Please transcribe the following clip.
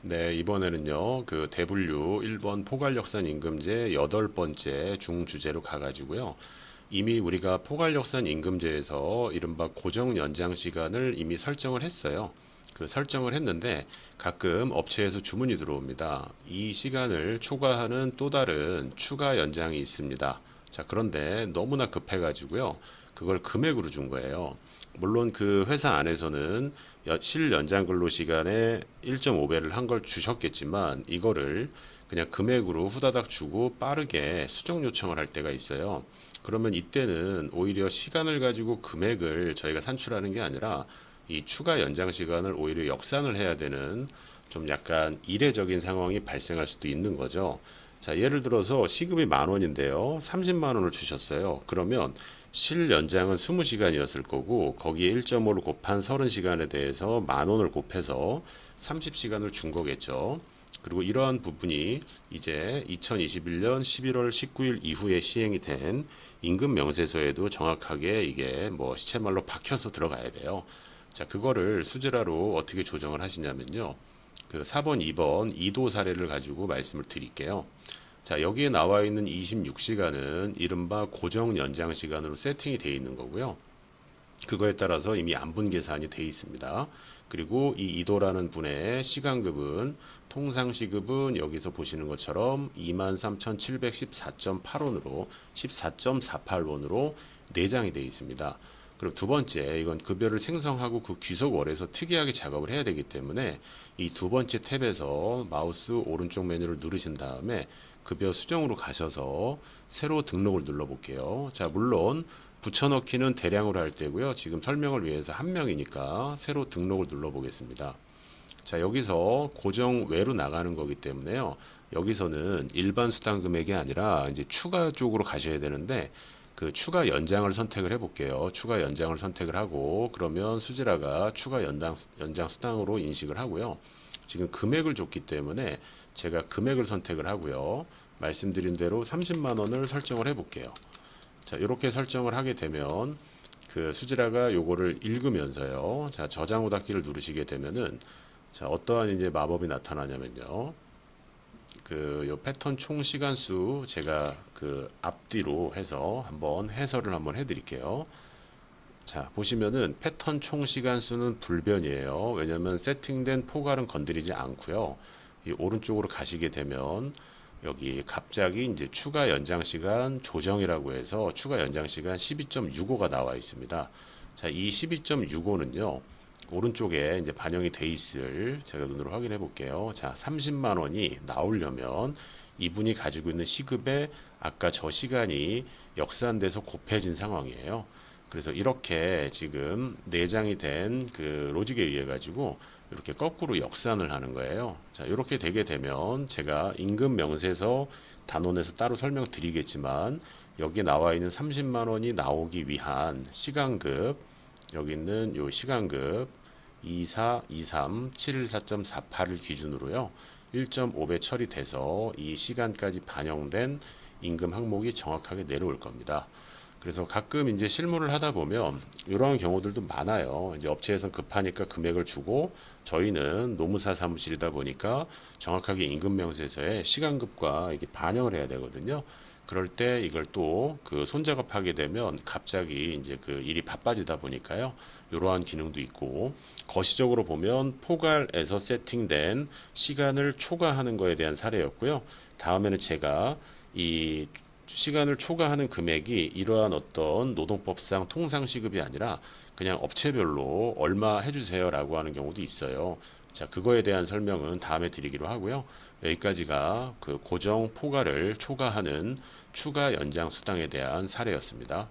네, 이번에는요, 그 대분류 1번 포괄역산 임금제 8번째 중주제로 가가지고요. 이미 우리가 포괄역산 임금제에서 이른바 고정 연장 시간을 이미 설정을 했어요. 그 설정을 했는데 가끔 업체에서 주문이 들어옵니다. 이 시간을 초과하는 또 다른 추가 연장이 있습니다. 자, 그런데 너무나 급해가지고요. 그걸 금액으로 준 거예요. 물론 그 회사 안에서는 실 연장 근로 시간에 1.5배를 한 걸 주셨겠지만 이거를 그냥 금액으로 후다닥 주고 빠르게 수정 요청을 할 때가 있어요. 그러면 이때는 오히려 시간을 가지고 금액을 저희가 산출하는 게 아니라 이 추가 연장 시간을 오히려 역산을 해야 되는 좀 약간 이례적인 상황이 발생할 수도 있는 거죠. 자, 예를 들어서 시급이 10,000원인데요. 30만 원을 주셨어요. 그러면 실 연장은 20시간이었을 거고 거기에 1.5를 곱한 30시간에 대해서 10,000원을 곱해서 30시간을 준 거겠죠. 그리고 이러한 부분이 이제 2021년 11월 19일 이후에 시행이 된 임금 명세서에도 정확하게 이게 뭐 시체말로 박혀서 들어가야 돼요. 자, 그거를 수지라로 어떻게 조정을 하시냐면요. 그 4번, 2번 이도 사례를 가지고 말씀을 드릴게요. 자, 여기에 나와 있는 26시간은 이른바 고정 연장 시간으로 세팅이 되어 있는 거고요. 그거에 따라서 이미 안분 계산이 되어 있습니다. 그리고 이 이도라는 분의 시간급은 통상시급은 여기서 보시는 것처럼 23,714.8원으로 14.48원으로 내장이 되어 있습니다. 그리고 두 번째, 이건 급여를 생성하고 그 귀속월에서 특이하게 작업을 해야 되기 때문에 이 두 번째 탭에서 마우스 오른쪽 메뉴를 누르신 다음에 급여 수정으로 가셔서 새로 등록을 눌러볼게요. 자, 물론 붙여넣기는 대량으로 할 때고요. 지금 설명을 위해서 한 명이니까 새로 등록을 눌러보겠습니다. 자, 여기서 고정 외로 나가는 거기 때문에요. 여기서는 일반 수당 금액이 아니라 이제 추가 쪽으로 가셔야 되는데 그 추가 연장을 선택을 해볼게요. 추가 연장을 선택을 하고 그러면 수지라가 추가 연장 수당으로 인식을 하고요. 지금 금액을 줬기 때문에 제가 금액을 선택을 하고요. 말씀드린 대로 30만 원을 설정을 해볼게요. 자, 이렇게 설정을 하게 되면 그 수지라가 요거를 읽으면서요. 자, 저장 후 닫기를 누르시게 되면은 자, 어떠한 이제 마법이 나타나냐면요. 그 요 패턴 총 시간수 제가 그 앞뒤로 해서 한번 해설을 한번 해드릴게요. 자, 보시면은 패턴 총 시간수는 불변이에요. 왜냐면 세팅된 포괄은 건드리지 않고요. 이 오른쪽으로 가시게 되면 여기 갑자기 이제 추가 연장 시간 조정이라고 해서 추가 연장 시간 12.65가 나와 있습니다. 자, 이 12.65는요. 오른쪽에 이제 반영이 돼 있을 제가 눈으로 확인해 볼게요. 자, 30만 원이 나오려면 이분이 가지고 있는 시급에 아까 저 시간이 역산돼서 곱해진 상황이에요. 그래서 이렇게 지금 내장이 된 그 로직에 의해 가지고 이렇게 거꾸로 역산을 하는 거예요. 자, 이렇게 되게 되면 제가 임금 명세서 단원에서 따로 설명드리겠지만 여기 나와 있는 30만 원이 나오기 위한 시간급 여기 있는 요 시간급 24, 23, 714.48을 기준으로요. 1.5배 처리돼서 이 시간까지 반영된 임금 항목이 정확하게 내려올 겁니다. 그래서 가끔 이제 실무를 하다 보면 이러한 경우들도 많아요. 이제 업체에서 급하니까 금액을 주고 저희는 노무사 사무실이다 보니까 정확하게 임금 명세서에 시간급과 이게 반영을 해야 되거든요. 그럴 때 이걸 또 그 손작업하게 되면 갑자기 이제 그 일이 바빠지다 보니까요. 이러한 기능도 있고 거시적으로 보면 포괄에서 세팅된 시간을 초과하는 거에 대한 사례였고요. 다음에는 제가 이 시간을 초과하는 금액이 이러한 어떤 노동법상 통상시급이 아니라 그냥 업체별로 얼마 해주세요라고 하는 경우도 있어요. 자, 그거에 대한 설명은 다음에 드리기로 하고요. 여기까지가 그 고정 포괄을 초과하는 추가 연장 수당에 대한 사례였습니다.